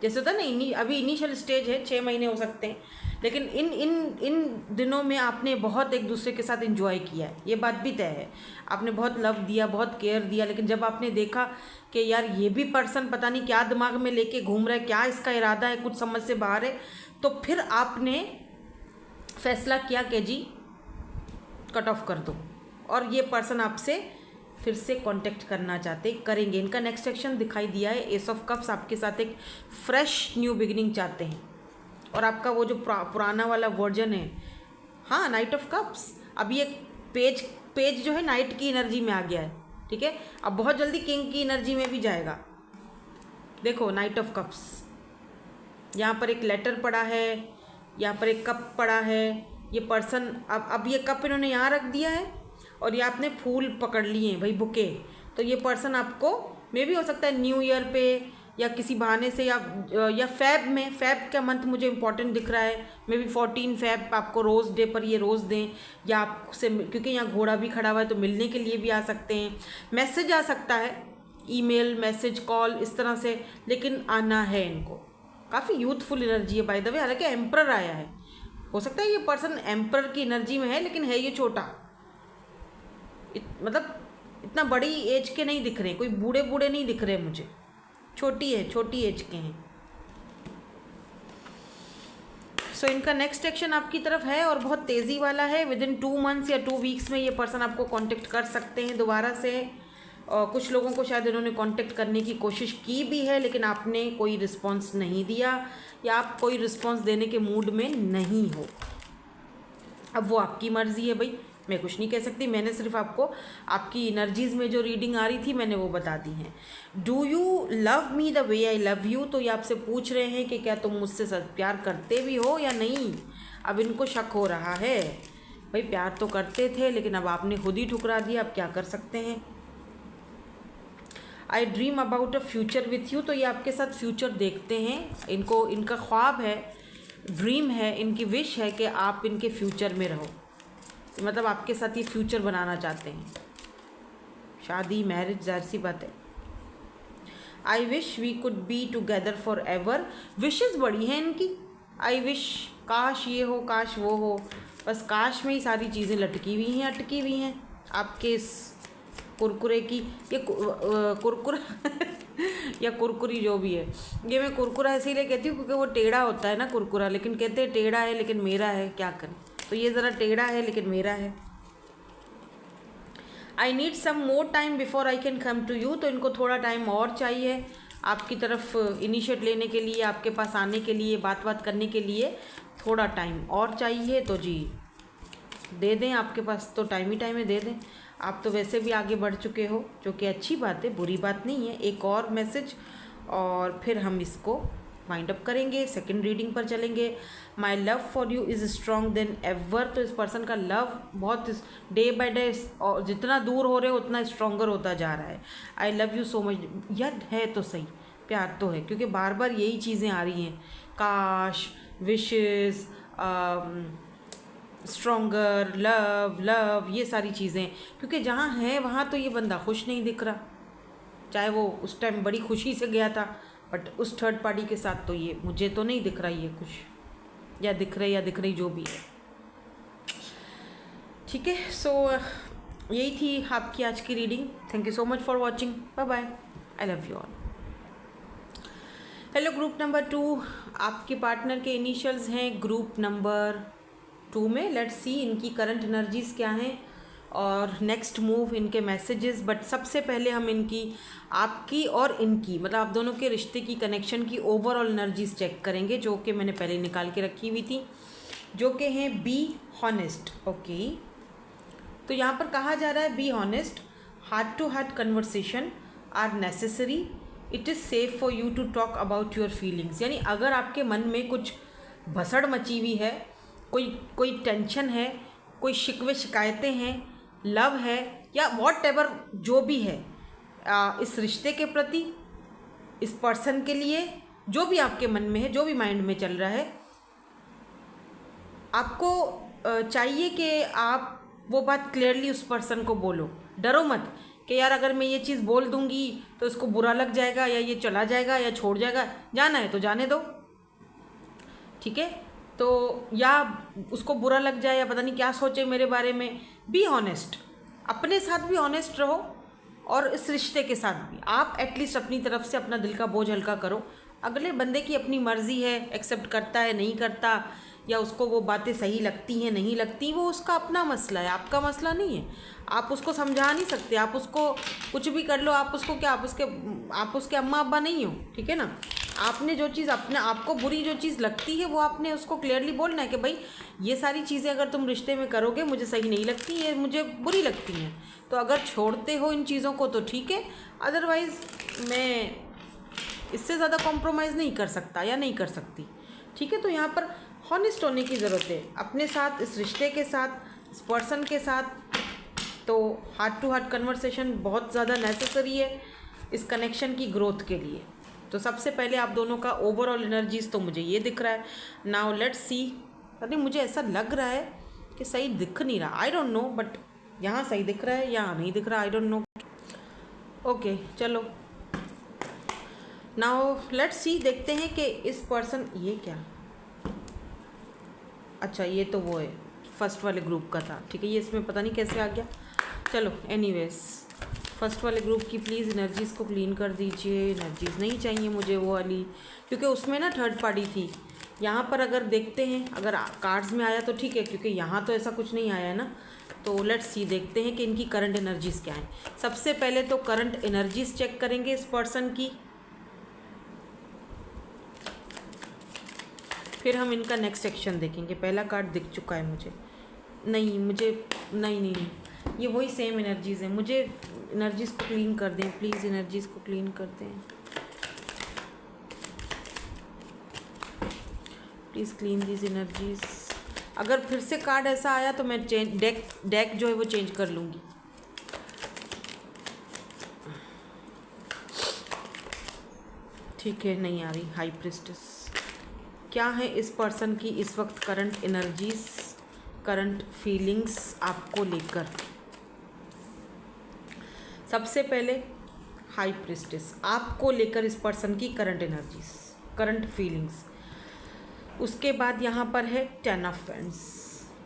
जैसे होता है ना। अभी इनिशियल स्टेज है, 6 महीने हो सकते हैं, लेकिन इन दिनों में आपने बहुत एक दूसरे के साथ एंजॉय किया है, ये बात भी तय है। आपने बहुत लव दिया, बहुत केयर दिया, लेकिन जब आपने देखा कि यार ये भी पर्सन पता नहीं क्या दिमाग में लेके घूम रहा है, क्या इसका इरादा है, कुछ समझ से बाहर है, तो फिर आपने फैसला किया कि जी कट ऑफ कर दो। और ये पर्सन आपसे फिर से कांटेक्ट करना चाहते करेंगे। इनका नेक्स्ट एक्शन दिखाई दिया है, एस ऑफ कप्स, आपके साथ एक फ्रेश न्यू बिगिनिंग चाहते हैं। और आपका वो जो पुराना वाला वर्जन है, हाँ, नाइट ऑफ कप्स, अब ये पेज जो है नाइट की एनर्जी में आ गया है, ठीक है। अब बहुत जल्दी किंग की एनर्जी में भी जाएगा। देखो नाइट ऑफ कप्स, यहाँ पर एक लेटर पड़ा है, यहाँ पर एक कप पड़ा है। ये पर्सन अब ये कप इन्होंने यहाँ रख दिया है, और ये आपने फूल पकड़ लिए हैं भाई, बुके। तो ये पर्सन आपको मे भी हो सकता है न्यू ईयर पे या किसी बहाने से, या फैब का मंथ मुझे इंपॉर्टेंट दिख रहा है, मे बी 14 फैब आपको रोज़ डे पर ये रोज़ दें, या आपसे, क्योंकि यहाँ घोड़ा भी खड़ा हुआ है तो मिलने के लिए भी आ सकते हैं, मैसेज आ सकता है, ईमेल, मैसेज, कॉल, इस तरह से, लेकिन आना है इनको। काफ़ी यूथफुल एनर्जी है बाय द वे, हालांकि एम्परर आया है, हो सकता है ये पर्सन एम्परर की एनर्जी में है, लेकिन है ये छोटा, मतलब इतना बड़ी एज के नहीं दिख रहे, कोई बूढ़े बूढ़े नहीं दिख रहे मुझे, छोटी एज के हैं। सो इनका नेक्स्ट एक्शन आपकी तरफ है और बहुत तेज़ी वाला है। विदिन 2 मंथ्स या 2 वीक्स में ये पर्सन आपको कांटेक्ट कर सकते हैं दोबारा से। और कुछ लोगों को शायद इन्होंने कांटेक्ट करने की कोशिश की भी है, लेकिन आपने कोई रिस्पांस नहीं दिया, या आप कोई रिस्पांस देने के मूड में नहीं हो। अब वो आपकी मर्ज़ी है भाई, मैं कुछ नहीं कह सकती, मैंने सिर्फ आपको आपकी एनर्जीज़ में जो रीडिंग आ रही थी मैंने वो बता दी हैं। Do you love me the way I love you, तो ये आपसे पूछ रहे हैं कि क्या तुम मुझसे सच प्यार करते भी हो या नहीं। अब इनको शक हो रहा है, भाई प्यार तो करते थे लेकिन अब आपने खुद ही ठुकरा दिया, अब क्या कर सकते हैं। आई dream about a future with you, तो ये आपके साथ फ्यूचर देखते हैं, इनको इनका ख्वाब है, ड्रीम है, इनकी विश है कि आप इनके फ्यूचर में रहो, मतलब आपके साथ ये फ्यूचर बनाना चाहते हैं, शादी, मैरिज, जाहिर सी बात है। I wish we could be together forever, wishes बड़ी हैं इनकी, आई विश, काश ये हो, काश वो हो, बस काश में ही सारी चीज़ें लटकी हुई हैं, अटकी हुई हैं आपके इस कुरकुरे की। ये कुरकुरा या कुरकुरी जो भी है, ये मैं कुरकुरा इसीलिए कहती हूँ क्योंकि वो टेढ़ा होता है ना कुरकुरा, लेकिन कहते हैं टेढ़ा है लेकिन मेरा है, क्या करें, तो ये ज़रा टेढ़ा है लेकिन मेरा है। I need some more time before I can come to you, तो इनको थोड़ा टाइम और चाहिए आपकी तरफ इनिशिएट लेने के लिए, आपके पास आने के लिए, बात करने के लिए थोड़ा टाइम और चाहिए, तो जी दे दें, आपके पास तो टाइम ही टाइम है, दे दें। आप तो वैसे भी आगे बढ़ चुके हो, जो कि अच्छी बात है, बुरी बात नहीं है। एक और मैसेज और फिर हम इसको वाइंड अप करेंगे, सेकंड रीडिंग पर चलेंगे। My love for you is strong then ever, तो इस पर्सन का लव बहुत डे बाय डे और जितना दूर हो रहे हो उतना स्ट्रॉन्गर होता जा रहा है। आई लव यू सो मच, यार है तो सही, प्यार तो है, क्योंकि बार बार यही चीज़ें आ रही हैं, काश, विशेस, स्ट्रॉन्गर, लव, ये सारी चीज़ें, क्योंकि जहाँ है वहाँ तो ये बंदा खुश नहीं दिख रहा, चाहे वो उस टाइम बड़ी खुशी से गया था, बट उस थर्ड पार्टी के साथ तो ये मुझे तो नहीं दिख रहा ये खुश, या दिख रही जो भी है। ठीक है, सो यही थी आपकी आज की reading. Thank you so much for watching, bye bye, I love you all. Hello group number 2, आपके पार्टनर के इनिशियल्स हैं ग्रुप नंबर 2 में। लेट्स सी इनकी करंट एनर्जीज़ क्या हैं और नेक्स्ट मूव, इनके मैसेजेस। बट सबसे पहले हम इनकी, आपकी और इनकी, मतलब आप दोनों के रिश्ते की, कनेक्शन की ओवरऑल एनर्जीज चेक करेंगे, जो कि मैंने पहले निकाल के रखी हुई थी, जो कि हैं बी हॉनेस्ट। ओके, तो यहाँ पर कहा जा रहा है be honest, heart to heart conversation are necessary, it is safe for you to talk about your feelings. यानी अगर आपके मन में कुछ भसड़ मची हुई है, कोई टेंशन है, कोई शिकवे शिकायतें हैं, लव है, या वॉट एवर जो भी है इस रिश्ते के प्रति, इस पर्सन के लिए, जो भी आपके मन में है, जो भी माइंड में चल रहा है, आपको चाहिए कि आप वो बात क्लियरली उस पर्सन को बोलो। डरो मत कि यार अगर मैं ये चीज़ बोल दूंगी तो इसको बुरा लग जाएगा, या ये चला जाएगा या छोड़ जाएगा, जाना है तो जाने दो, ठीक है। तो या उसको बुरा लग जाए या पता नहीं क्या सोचे मेरे बारे में, बी ऑनेस्ट, अपने साथ भी ऑनेस्ट रहो और इस रिश्ते के साथ भी। आप एटलीस्ट अपनी तरफ से अपना दिल का बोझ हल्का करो। अगले बंदे की अपनी मर्ज़ी है, एक्सेप्ट करता है नहीं करता, या उसको वो बातें सही लगती हैं नहीं लगती, वो उसका अपना मसला है, आपका मसला नहीं है। आप उसको समझा नहीं सकते, आप उसको कुछ भी कर लो, आप उसको क्या, आप उसके अम्मा अब्बा नहीं हो, ठीक है ना। आपने जो चीज़ अपने आपको बुरी जो चीज़ लगती है वो आपने उसको क्लियरली बोलना है कि भाई ये सारी चीज़ें अगर तुम रिश्ते में करोगे मुझे सही नहीं लगती, ये मुझे बुरी लगती हैं। तो अगर छोड़ते हो इन चीज़ों को तो ठीक है, अदरवाइज़ मैं इससे ज़्यादा कॉम्प्रोमाइज़ नहीं कर सकता या नहीं कर सकती, ठीक है। तो यहाँ पर हॉनेस्ट होने की ज़रूरत है अपने साथ, इस रिश्ते के साथ, इस पर्सन के साथ। तो हार्ट टू हार्ट कन्वर्सेशन बहुत ज़्यादा नेसेसरी है इस कनेक्शन की ग्रोथ के लिए। तो सबसे पहले आप दोनों का ओवरऑल एनर्जीज तो मुझे ये दिख रहा है। Now let's see. अरे मुझे ऐसा लग रहा है कि सही दिख नहीं रहा, आई डोंट नो, बट यहाँ सही दिख रहा है, यहाँ नहीं दिख रहा, आई डोंट नो। ओके चलो, नाउ लेट्स सी, देखते हैं कि इस पर्सन, ये क्या, अच्छा ये तो वो है फर्स्ट वाले ग्रुप का था, ठीक है, ये इसमें पता नहीं कैसे आ गया। चलो एनीवेज, फर्स्ट वाले ग्रुप की प्लीज़ एनर्जीज़ को क्लीन कर दीजिए। एनर्जीज़ नहीं चाहिए मुझे वो वाली, क्योंकि उसमें ना थर्ड पार्टी थी। यहाँ पर अगर देखते हैं, अगर कार्ड्स में आया तो ठीक है, क्योंकि यहाँ तो ऐसा कुछ नहीं आया है ना। तो लेट्स सी, देखते हैं कि इनकी करंट एनर्जीज़ क्या हैं। सबसे पहले तो करंट एनर्जीज़ चेक करेंगे इस पर्सन की, फिर हम इनका नेक्स्ट सेक्शन देखेंगे। पहला कार्ड दिख चुका है मुझे, नहीं मुझे, नहीं नहीं नहीं, ये वही सेम एनर्जीज़ हैं। मुझे एनर्जीज़ को क्लीन कर दें प्लीज़, एनर्जीज़ को क्लीन कर दें प्लीज़, क्लीन दीज एनर्जीज़। अगर फिर से कार्ड ऐसा आया तो मैं डेक जो है वो चेंज कर लूँगी। ठीक है, नहीं आ रही। हाई प्रिस्टेस, क्या है इस पर्सन की इस वक्त करंट एनर्जीज, करंट फीलिंग्स आपको लेकर। सबसे पहले हाई प्रिस्टेस, आपको लेकर इस पर्सन की करंट एनर्जीज, करंट फीलिंग्स। उसके बाद यहाँ पर है 10 ऑफ वैंड्स,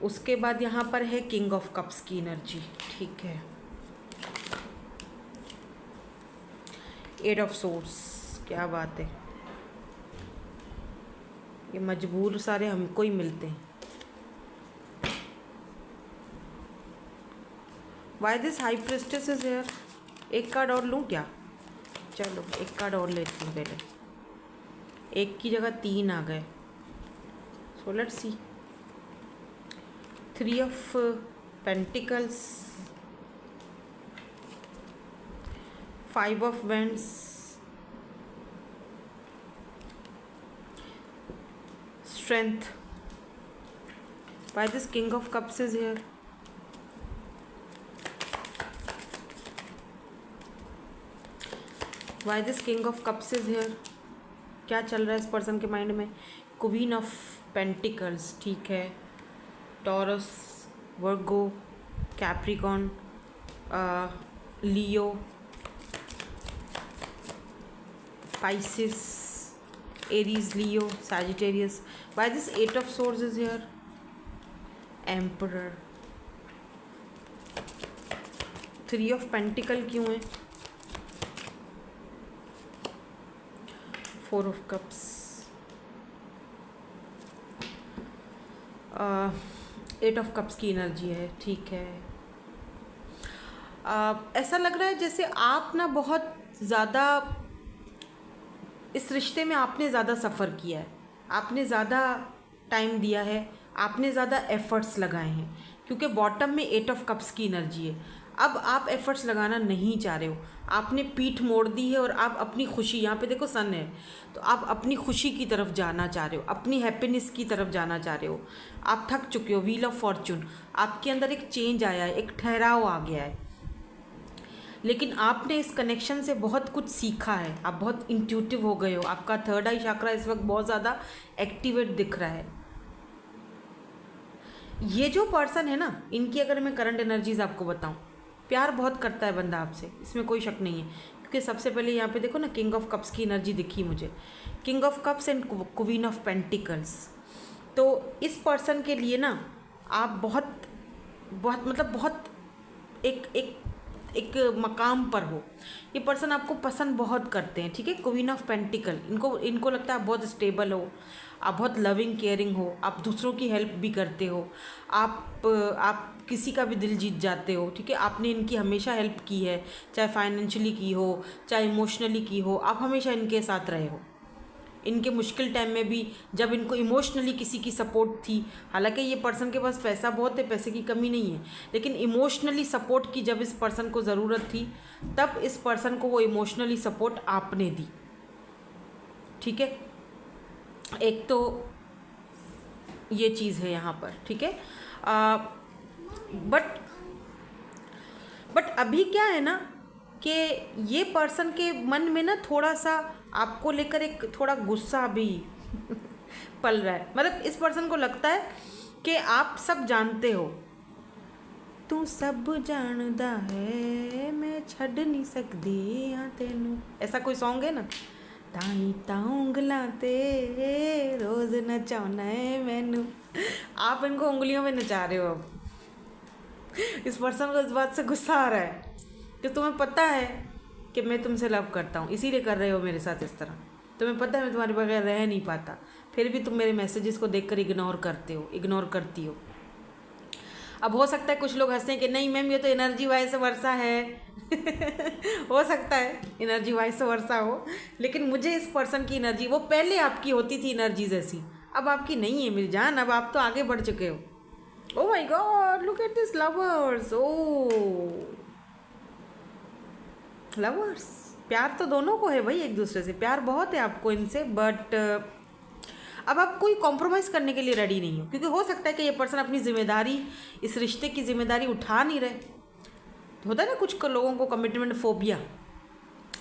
उसके बाद यहाँ पर है किंग ऑफ कप्स की एनर्जी, ठीक है, 8 ऑफ सोर्ड्स, क्या बात है, ये मजबूर सारे हमको ही मिलते हैं। Why this high priestess is here. एक कार्ड और लूँ क्या? चलो एक कार्ड और लेती हूँ पहले, एक की जगह 3 आ गए। So let's see, 3 of pentacles, 5 of wands, strength. Why this king of cups is here? Why this king of cups is here? क्या चल रहा है इस पर्सन के माइंड में? क्वीन ऑफ पेंटिकल्स, ठीक है, taurus, Virgo, Capricorn, Leo, Pisces, Aries, Leo, Sagittarius. Why this 8 of swords is here? Emperor, 3 of pentacle क्यों है? 4 of cups, 8 of cups की एनर्जी है, ठीक है। ऐसा लग रहा है जैसे आप ना बहुत ज़्यादा इस रिश्ते में आपने ज़्यादा सफ़र किया है, आपने ज़्यादा टाइम दिया है, आपने ज़्यादा एफ़र्ट्स लगाए हैं, क्योंकि बॉटम में 8 ऑफ कप्स की एनर्जी है। अब आप एफ़र्ट्स लगाना नहीं चाह रहे हो, आपने पीठ मोड़ दी है और आप अपनी खुशी, यहाँ पे देखो सन है, तो आप अपनी खुशी की तरफ जाना चाह रहे हो, अपनी हैप्पीनेस की तरफ जाना चाह रहे हो। आप थक चुके हो। व्हील ऑफ फॉर्चून, आपके अंदर एक चेंज आया है, एक ठहराव आ गया है, लेकिन आपने इस कनेक्शन से बहुत कुछ सीखा है, आप बहुत इंट्यूटिव हो गए हो। आपका थर्ड आई चक्रा इस वक्त बहुत ज़्यादा एक्टिवेट दिख रहा है। ये जो पर्सन है ना, इनकी अगर मैं करंट एनर्जीज आपको बताऊं, प्यार बहुत करता है बंदा आपसे, इसमें कोई शक नहीं है, क्योंकि सबसे पहले यहाँ पे देखो ना, किंग ऑफ कप्स की एनर्जी दिखी मुझे, king of cups and queen of pentacles. तो इस पर्सन के लिए ना आप बहुत बहुत मतलब बहुत एक मकाम पर हो। ये पर्सन आपको पसंद बहुत करते हैं, ठीक है। क्वीन ऑफ पेंटिकल, इनको लगता है आप बहुत स्टेबल हो, आप बहुत लविंग केयरिंग हो, आप दूसरों की हेल्प भी करते हो, आप किसी का भी दिल जीत जाते हो, ठीक है। आपने इनकी हमेशा हेल्प की है, चाहे फाइनेंशियली की हो, चाहे इमोशनली की हो, आप हमेशा इनके साथ रहे हो। इनके मुश्किल टाइम में भी जब इनको इमोशनली किसी की सपोर्ट थी, हालांकि ये पर्सन के पास पैसा बहुत है, पैसे की कमी नहीं है, लेकिन इमोशनली सपोर्ट की जब इस पर्सन को ज़रूरत थी, तब इस पर्सन को वो इमोशनली सपोर्ट आपने दी, ठीक है। एक तो ये चीज़ है यहाँ पर, ठीक है। बट अभी क्या है ना कि ये पर्सन के मन में ना थोड़ा सा आपको लेकर एक थोड़ा गुस्सा भी पल रहा है। मतलब इस पर्सन को लगता है कि आप सब जानते हो, तू सब जानदा है मैं छड़ नहीं सकती हाँ तेनू, ऐसा कोई सॉन्ग है ना, ताई ताऊंगला ते रोज नचाना है मैनू। आप इनको उंगलियों में नचा रहे हो। अब इस पर्सन को इस बात से गुस्सा आ रहा है कि तुम्हें पता है कि मैं तुमसे लव करता हूँ, इसीलिए कर रहे हो मेरे साथ इस तरह। तुम्हें पता है मैं तुम्हारे बगैर रह नहीं पाता, फिर भी तुम मेरे मैसेजेस को देखकर इग्नोर करते हो, इग्नोर करती हो। अब हो सकता है कुछ लोग हंसते हैं कि नहीं मैम ये तो एनर्जी वाइज वर्षा है हो सकता है एनर्जी वाइज वर्षा हो, लेकिन मुझे इस पर्सन की एनर्जी, वो पहले आपकी होती थी एनर्जी जैसी, अब आपकी नहीं है मेरी जान, अब आप तो आगे बढ़ चुके हो। Oh my God, look at this lovers. Oh lovers, प्यार तो दोनों को है भाई, एक दूसरे से प्यार बहुत है आपको इनसे, बट अब आप कोई कॉम्प्रोमाइज़ करने के लिए रेडी नहीं हो, क्योंकि हो सकता है कि ये पर्सन अपनी जिम्मेदारी, इस रिश्ते की जिम्मेदारी उठा नहीं रहे। होता है ना कुछ लोगों को कमिटमेंट फोबिया,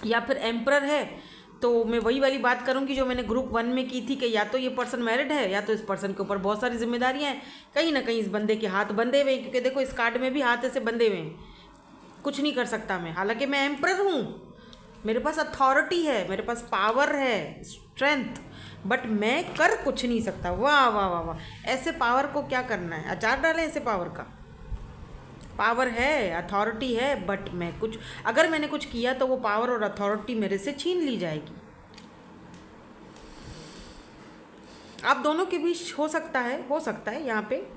या फिर एम्प्रर है। तो मैं वही वाली बात करूंगी जो मैंने ग्रुप 1 में की थी कि या तो ये पर्सन मैरिड है, या तो इस पर्सन के ऊपर बहुत सारी जिम्मेदारियां हैं, कहीं ना कहीं इस बंदे के हाथ बंधे हुए हैं, क्योंकि देखो इस कार्ड में भी हाथ ऐसे बंधे हुए हैं, कुछ नहीं कर सकता मैं, हालांकि मैं एम्प्रर हूँ, मेरे पास अथॉरिटी है, मेरे पास पावर है, स्ट्रेंथ, बट मैं कर कुछ नहीं सकता। वाह वाह वाह वाह, ऐसे पावर को क्या करना है, अचार डालें ऐसे पावर का। पावर है, अथॉरिटी है, बट मैं कुछ, अगर मैंने कुछ किया तो वो पावर और अथॉरिटी मेरे से छीन ली जाएगी। आप दोनों के बीच हो सकता है यहाँ पे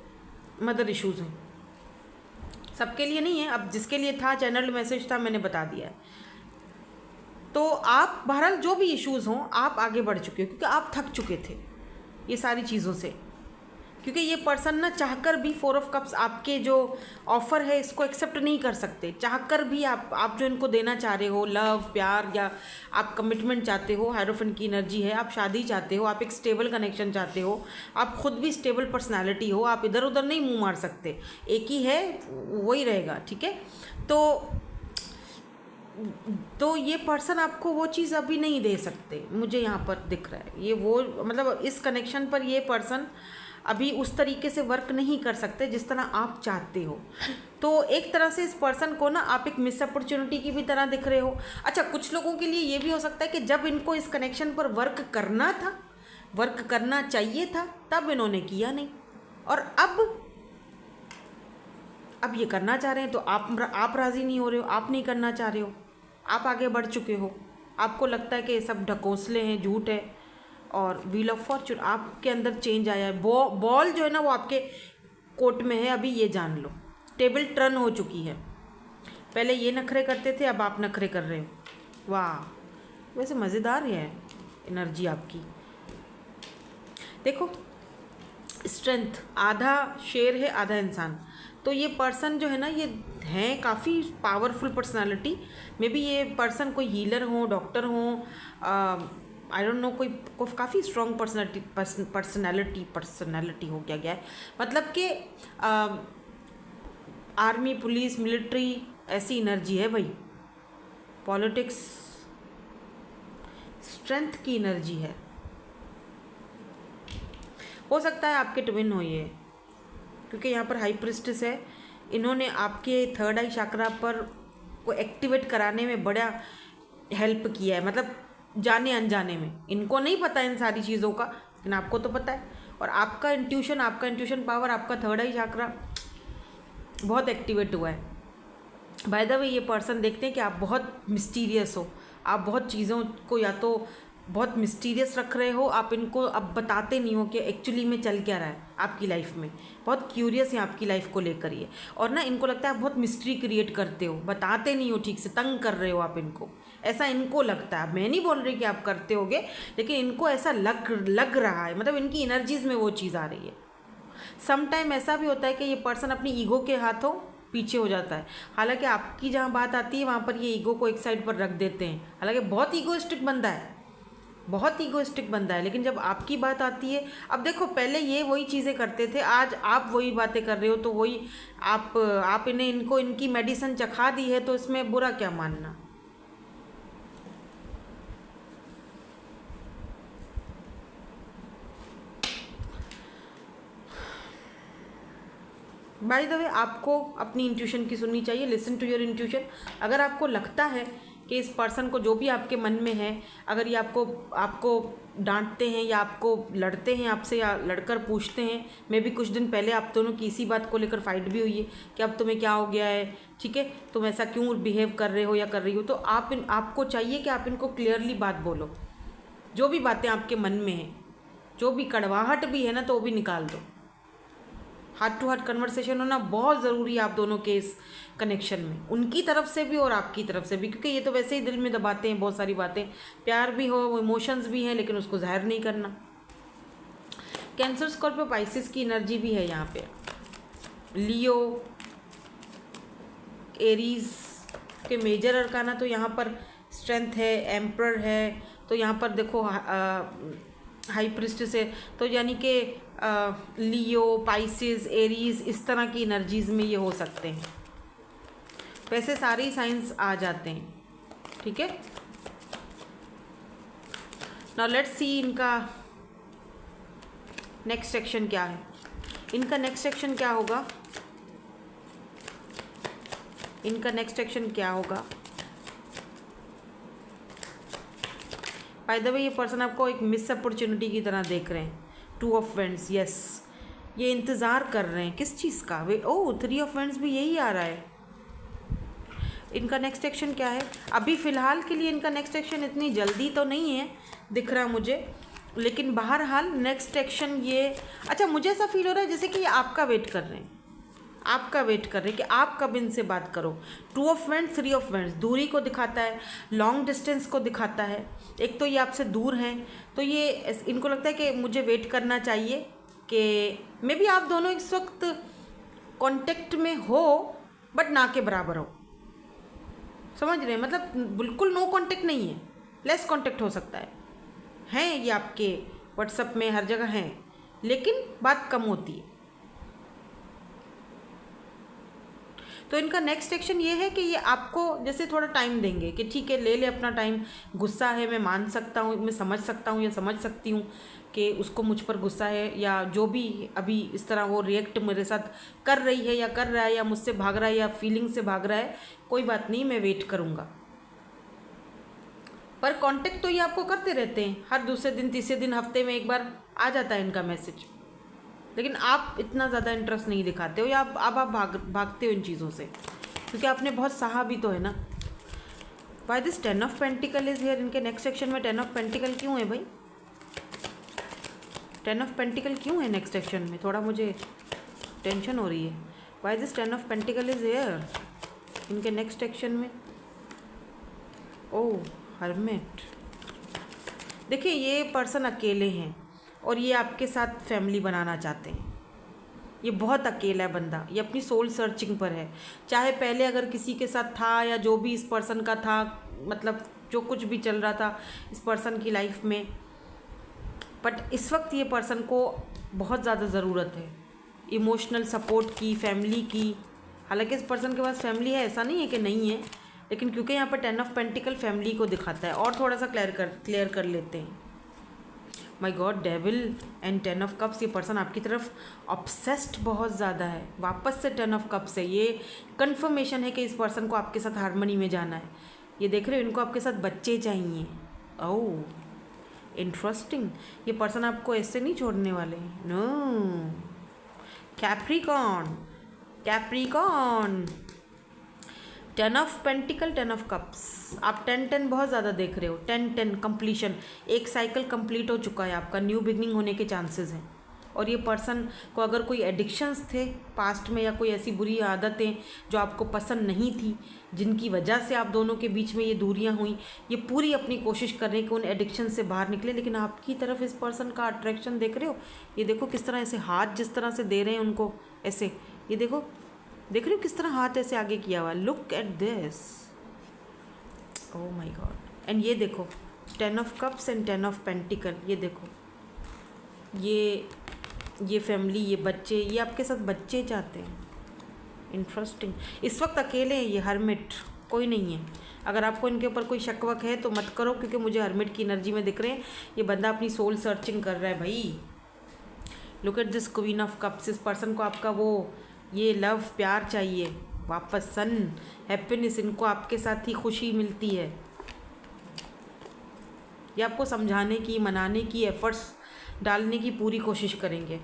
मदर इश्यूज हैं, सबके लिए नहीं है, अब जिसके लिए था चैनल मैसेज था मैंने बता दिया है। तो आप बहरहाल जो भी इश्यूज़ हों आप आगे बढ़ चुके हो, क्योंकि आप थक चुके थे ये सारी चीज़ों से, क्योंकि ये पर्सन ना चाहकर भी 4 ऑफ कप्स आपके जो ऑफ़र है इसको एक्सेप्ट नहीं कर सकते, चाहकर भी आप जो इनको देना चाह रहे हो, लव प्यार, या आप कमिटमेंट चाहते हो, हायरोफेंट की एनर्जी है, आप शादी चाहते हो, आप एक स्टेबल कनेक्शन चाहते हो, आप खुद भी स्टेबल पर्सनैलिटी हो, आप इधर उधर नहीं मुँह मार सकते, एक ही है वही रहेगा, ठीक है। तो ये पर्सन आपको वो चीज़ अभी नहीं दे सकते, मुझे यहाँ पर दिख रहा है, ये वो मतलब इस कनेक्शन पर ये पर्सन अभी उस तरीके से वर्क नहीं कर सकते जिस तरह आप चाहते हो। तो एक तरह से इस पर्सन को ना आप एक मिस अपॉर्चुनिटी की भी तरह दिख रहे हो। अच्छा, कुछ लोगों के लिए ये भी हो सकता है कि जब इनको इस कनेक्शन पर वर्क करना था, वर्क करना चाहिए था, तब इन्होंने किया नहीं, और अब ये करना चाह रहे हैं तो आप राज़ी नहीं हो रहे हो, आप नहीं करना चाह रहे हो, आप आगे बढ़ चुके हो, आपको लगता है कि ये सब ढकोसले हैं, झूठ है, और व्हील ऑफ फॉर्चून आपके अंदर चेंज आया है, बॉल जो है ना वो आपके कोर्ट में है, अभी ये जान लो, टेबल टर्न हो चुकी है, पहले ये नखरे करते थे अब आप नखरे कर रहे हो। वाह, वैसे मज़ेदार है एनर्जी आपकी। देखो स्ट्रेंथ, आधा शेर है आधा इंसान, तो ये पर्सन जो है ना ये हैं काफ़ी पावरफुल पर्सनालिटी, मे बी ये पर्सन कोई हीलर हो, डॉक्टर हो, आई डोंट नो, कोई काफ़ी स्ट्रॉन्ग पर्सनालिटी हो गया है, मतलब कि आर्मी पुलिस मिलिट्री ऐसी एनर्जी है भाई, पॉलिटिक्स, स्ट्रेंथ की एनर्जी है। हो सकता है आपके ट्विन हो ये, क्योंकि यहाँ पर हाई प्रिस्टेस है, इन्होंने आपके थर्ड आई चक्रा पर को एक्टिवेट कराने में बड़ा हेल्प किया है, मतलब जाने अनजाने में, इनको नहीं पता इन सारी चीज़ों का, लेकिन आपको तो पता है, और आपका इंट्यूशन पावर, आपका थर्ड आई चक्रा बहुत एक्टिवेट हुआ है। बाय द वे ये पर्सन देखते हैं कि आप बहुत मिस्टीरियस हो, आप बहुत चीज़ों को या तो बहुत मिस्टीरियस रख रहे हो, आप इनको अब बताते नहीं हो कि एक्चुअली में चल क्या रहा है आपकी लाइफ में, बहुत क्यूरियस है आपकी लाइफ को लेकर ये, और ना इनको लगता है आप बहुत मिस्ट्री क्रिएट करते हो, बताते नहीं हो ठीक से, तंग कर रहे हो आप इनको, ऐसा इनको लगता है। मैं नहीं बोल रही कि आप करते होगे, लेकिन इनको ऐसा लग रहा है, मतलब इनकी एनर्जीज़ में वो चीज़ आ रही है। सम टाइम ऐसा भी होता है कि ये पर्सन अपनी ईगो के हाथों पीछे हो जाता है, हालांकि आपकी जहाँ बात आती है वहाँ पर ये ईगो को एक साइड पर रख देते हैं, हालांकि बहुत ईगोइस्टिक बंदा है, बहुत ईगोइस्टिक बंदा है, लेकिन जब आपकी बात आती है, अब देखो पहले ये वही चीज़ें करते थे, आज आप वही बातें कर रहे हो, तो वही आप इन्हें इनको इनकी मेडिसिन चखा दी है, तो इसमें बुरा क्या मानना। बाय द वे आपको अपनी इंट्यूशन की सुननी चाहिए, लिसन टू योर इंट्यूशन। अगर आपको लगता है कि इस पर्सन को जो भी आपके मन में है, अगर ये आपको डांटते हैं या आपको लड़ते हैं आपसे या लड़कर पूछते हैं, मे भी कुछ दिन पहले आप दोनों की इसी बात को लेकर फाइट भी हुई है कि अब तुम्हें क्या हो गया है, ठीक है, तुम ऐसा क्यों बिहेव कर रहे हो या कर रही हो, तो आपको चाहिए कि आप इनको क्लियरली बात बोलो। जो भी बातें आपके मन में हैं, जो भी कड़वाहट भी है ना, तो वो भी निकाल दो। हार्ट टू हार्ट कन्वर्सेशन होना बहुत ज़रूरी है आप दोनों के इस कनेक्शन में, उनकी तरफ से भी और आपकी तरफ से भी, क्योंकि ये तो वैसे ही दिल में दबाते हैं बहुत सारी बातें, प्यार भी हो, इमोशंस भी हैं, लेकिन उसको जाहिर नहीं करना। कैंसर, स्कॉर्पियो, पाइसिस की एनर्जी भी है यहाँ पे। लियो, एरीज के मेजर अरकाना तो यहाँ पर स्ट्रेंथ है, एम्परर है, तो यहाँ पर देखो हाई प्रिस्टेस है, तो यानी कि लियो, पाइसिस, एरीज, इस तरह की एनर्जीज में ये हो सकते हैं। वैसे सारे ही साइंस आ जाते हैं, ठीक है। नाउ लेट्स सी इनका नेक्स्ट सेक्शन क्या है। इनका नेक्स्ट सेक्शन क्या होगा, इनका नेक्स्ट सेक्शन क्या होगा। बाय द वे ये पर्सन आपको एक मिस अपॉर्चुनिटी की तरह देख रहे हैं। 2 ऑफ वेंड्स, यस, ये इंतज़ार कर रहे हैं किस चीज़ का, वे 3 ऑफ वेंड्स भी यही आ रहा है। इनका नेक्स्ट एक्शन क्या है, अभी फ़िलहाल के लिए इनका नेक्स्ट एक्शन इतनी जल्दी तो नहीं है दिख रहा मुझे, लेकिन बहरहाल नेक्स्ट एक्शन ये, अच्छा मुझे ऐसा फील हो रहा है जैसे कि ये आपका वेट कर रहे हैं, आपका वेट कर रहे हैं कि आप कब इनसे बात करो। 2 ऑफ वेंड्स, 3 ऑफ वेंड्स दूरी को दिखाता है, लॉन्ग डिस्टेंस को दिखाता है। एक तो ये आपसे दूर हैं, तो ये इनको लगता है कि मुझे वेट करना चाहिए कि मे बी आप दोनों इस वक्त कांटेक्ट में हो बट ना के बराबर हो, समझ रहे हैं, मतलब बिल्कुल नो कांटेक्ट नहीं है, लेस कांटेक्ट हो सकता है। हैं ये आपके व्हाट्सएप में हर जगह हैं, लेकिन बात कम होती है। तो इनका नेक्स्ट एक्शन ये है कि ये आपको जैसे थोड़ा टाइम देंगे कि ठीक है, ले ले अपना टाइम, गुस्सा है, मैं मान सकता हूँ, मैं समझ सकता हूँ या समझ सकती हूँ कि उसको मुझ पर गुस्सा है, या जो भी अभी इस तरह वो रिएक्ट मेरे साथ कर रही है या कर रहा है, या मुझसे भाग रहा है या फीलिंग से भाग रहा है, कोई बात नहीं, मैं वेट करूँगा। पर कांटेक्ट तो ये आपको करते रहते हैं, हर दूसरे दिन, तीसरे दिन, हफ्ते में एक बार आ जाता है इनका मैसेज, लेकिन आप इतना ज़्यादा इंटरेस्ट नहीं दिखाते हो, या आप भागते हो इन चीज़ों से, क्योंकि आपने बहुत सहा भी तो है ना। Why this 10 of pentacle is here. इनके नेक्स्ट सेक्शन में 10 ऑफ पेंटिकल क्यों है भाई, 10 ऑफ पेंटिकल क्यों है नेक्स्ट सेक्शन में, थोड़ा मुझे टेंशन हो रही है। Why this 10 of pentacle is here इनके नेक्स्ट सेक्शन में। ओह, हर्मिट। देखिए ये पर्सन अकेले हैं और ये आपके साथ फैमिली बनाना चाहते हैं। ये बहुत अकेला है बंदा, ये अपनी सोल सर्चिंग पर है। चाहे पहले अगर किसी के साथ था या जो भी इस पर्सन का था, मतलब जो कुछ भी चल रहा था इस पर्सन की लाइफ में, बट इस वक्त ये पर्सन को बहुत ज़्यादा ज़रूरत है इमोशनल सपोर्ट की, फैमिली की। हालांकि इस पर्सन के पास फैमिली है, ऐसा नहीं है कि नहीं है, लेकिन क्योंकि यहाँ पर 10 ऑफ पेंटिकल फैमिली को दिखाता है। और थोड़ा सा क्लियर कर लेते हैं। My God, devil and 10 of cups. ये पर्सन आपकी तरफ ऑब्सेस्ड बहुत ज़्यादा है। वापस से 10 ऑफ कप्स है, ये कंफर्मेशन है कि इस पर्सन को आपके साथ हारमोनी में जाना है। ये देख रहे हो, इनको आपके साथ बच्चे चाहिए। ओह इंटरेस्टिंग, ये पर्सन आपको ऐसे नहीं छोड़ने वाले। No, Capricorn, Capricorn, 10 of pentacle, 10 of cups. आप 10-10 बहुत ज़्यादा देख रहे हो। 10-10 कंप्लीशन, एक साइकिल कंप्लीट हो चुका है आपका, न्यू बिगनिंग होने के चांसेस हैं। और ये पर्सन को अगर कोई एडिक्शंस थे पास्ट में, या कोई ऐसी बुरी आदतें जो आपको पसंद नहीं थी, जिनकी वजह से आप दोनों के बीच में ये दूरियां हुई, ये पूरी अपनी कोशिश कर रहे हैं कि उन एडिक्शन से बाहर निकले। लेकिन आपकी तरफ इस पर्सन का अट्रैक्शन देख रहे हो, ये देखो किस तरह ऐसे हाथ जिस तरह से दे रहे हैं उनको ऐसे, ये देखो, देख रहे हो किस तरह हाथ ऐसे आगे किया हुआ। Look at this, oh my God. And ये देखो 10 of cups and 10 of pentacle. ये देखो, ये फैमिली, ये बच्चे, ये आपके साथ बच्चे चाहते हैं। इंटरेस्टिंग। इस वक्त अकेले हैं ये, हर्मिट, कोई नहीं है। अगर आपको इनके ऊपर कोई शक वक है तो मत करो, क्योंकि मुझे हर्मिट की एनर्जी में दिख रहे हैं। ये बंदा अपनी सोल सर्चिंग कर रहा है भाई। Look at this queen of cups. इस पर्सन को आपका वो ये लव प्यार चाहिए वापस, सन हैप्पीनेस, इनको आपके साथ ही खुशी मिलती है। ये आपको समझाने की, मनाने की, एफर्ट्स डालने की पूरी कोशिश करेंगे।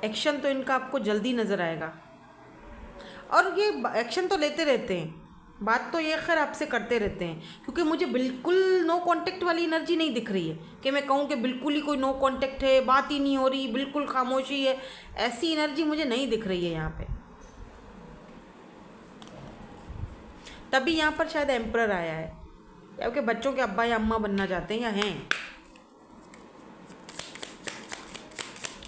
एक्शन तो इनका आपको जल्दी नज़र आएगा, और ये एक्शन तो लेते रहते हैं, बात तो ये खैर आपसे करते रहते हैं, क्योंकि मुझे बिल्कुल नो कांटेक्ट वाली एनर्जी नहीं दिख रही है कि मैं कहूँ कि बिल्कुल ही कोई नो कांटेक्ट है, बात ही नहीं हो रही, बिल्कुल खामोशी है, ऐसी एनर्जी मुझे नहीं दिख रही है यहाँ पे। तभी यहाँ पर शायद एम्परर आया है, क्योंकि बच्चों के अब्बा या अम्मा बनना चाहते हैं या हैं।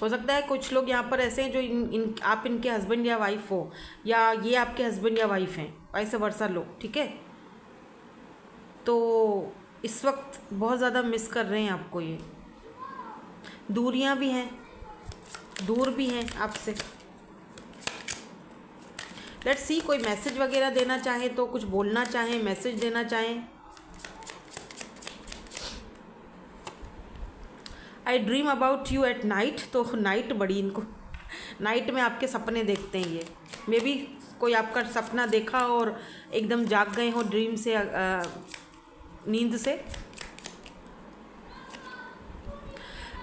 हो सकता है कुछ लोग यहाँ पर ऐसे हैं जो आप इनके हस्बैंड या वाइफ हो, या ये आपके हस्बैंड या वाइफ हैं, वैसे वर्षा लोग, ठीक है। तो इस वक्त बहुत ज़्यादा मिस कर रहे हैं आपको, ये दूरियां भी हैं, दूर भी हैं आपसे। लेट्स सी, कोई मैसेज वगैरह देना चाहे तो, कुछ बोलना चाहें, मैसेज देना चाहें। आई dream about you at night, तो नाइट बड़ी इनको, नाइट में आपके सपने देखते हैं ये। मे बी कोई आपका सपना देखा और एकदम जाग गए हो ड्रीम से, नींद से।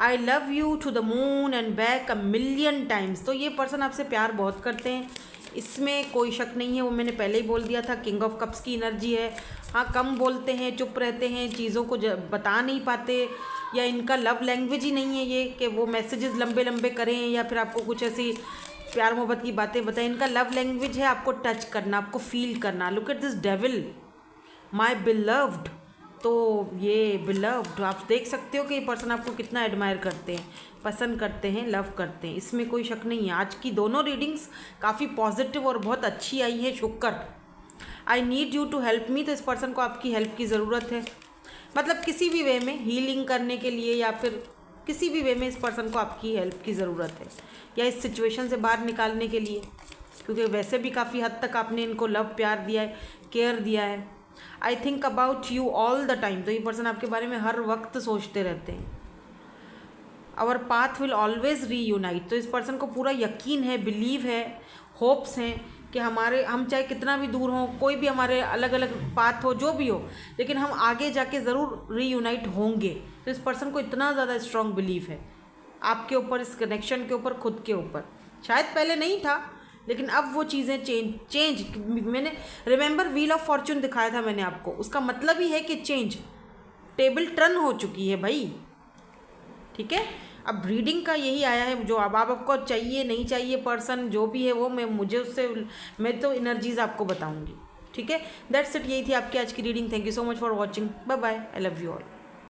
I love you to the moon and back a million times, तो ये पर्सन आपसे प्यार बहुत करते हैं, इसमें कोई शक नहीं है। वो मैंने पहले ही बोल दिया था, किंग ऑफ कप्स की एनर्जी है। हाँ, कम बोलते हैं, चुप रहते हैं, चीज़ों को बता नहीं पाते, या इनका लव लैंग्वेज ही नहीं है ये कि वो मैसेजेस लंबे लंबे करें या फिर आपको कुछ ऐसी प्यार मोहब्बत की बातें बताएं। इनका लव लैंग्वेज है आपको टच करना, आपको फील करना। Look at this devil, my beloved. तो ये बिलव्ड, आप देख सकते हो कि ये पर्सन आपको कितना एडमायर करते हैं, पसंद करते हैं, लव करते हैं, इसमें कोई शक नहीं है। आज की दोनों रीडिंग्स काफ़ी पॉजिटिव और बहुत अच्छी आई है। शुक्र। I need you to help me, तो इस पर्सन को आपकी हेल्प की ज़रूरत है, मतलब किसी भी वे में हीलिंग करने के लिए या फिर किसी भी वे में इस पर्सन को आपकी हेल्प की ज़रूरत है, या इस सिचुएशन से बाहर निकालने के लिए, क्योंकि वैसे भी काफ़ी हद तक आपने इनको लव प्यार दिया है, केयर दिया है। I think about you all the time, तो ये पर्सन आपके बारे में हर वक्त सोचते रहते हैं। Our path will always reunite, तो इस पर्सन को पूरा यकीन है, बिलीव है, होप्स हैं कि हम चाहे कितना भी दूर हों, कोई भी हमारे अलग अलग पाथ हो, जो भी हो, लेकिन हम आगे जाके ज़रूर रीयूनाइट होंगे। तो इस पर्सन को इतना ज़्यादा स्ट्रॉन्ग बिलीव है आपके ऊपर, इस कनेक्शन के ऊपर, खुद के ऊपर। शायद पहले नहीं था, लेकिन अब वो चीज़ें चेंज मैंने रिमेंबर व्हील ऑफ फॉर्चून दिखाया था मैंने आपको, उसका मतलब ही है कि चेंज, टेबल टर्न हो चुकी है भाई, ठीक है। अब रीडिंग का यही आया है, जो अब आपको चाहिए नहीं चाहिए पर्सन जो भी है वो मैं तो एनर्जीज आपको बताऊंगी, ठीक है। दैट्स इट, यही थी आपकी आज की reading. Thank you so much for watching, bye bye, I love you all.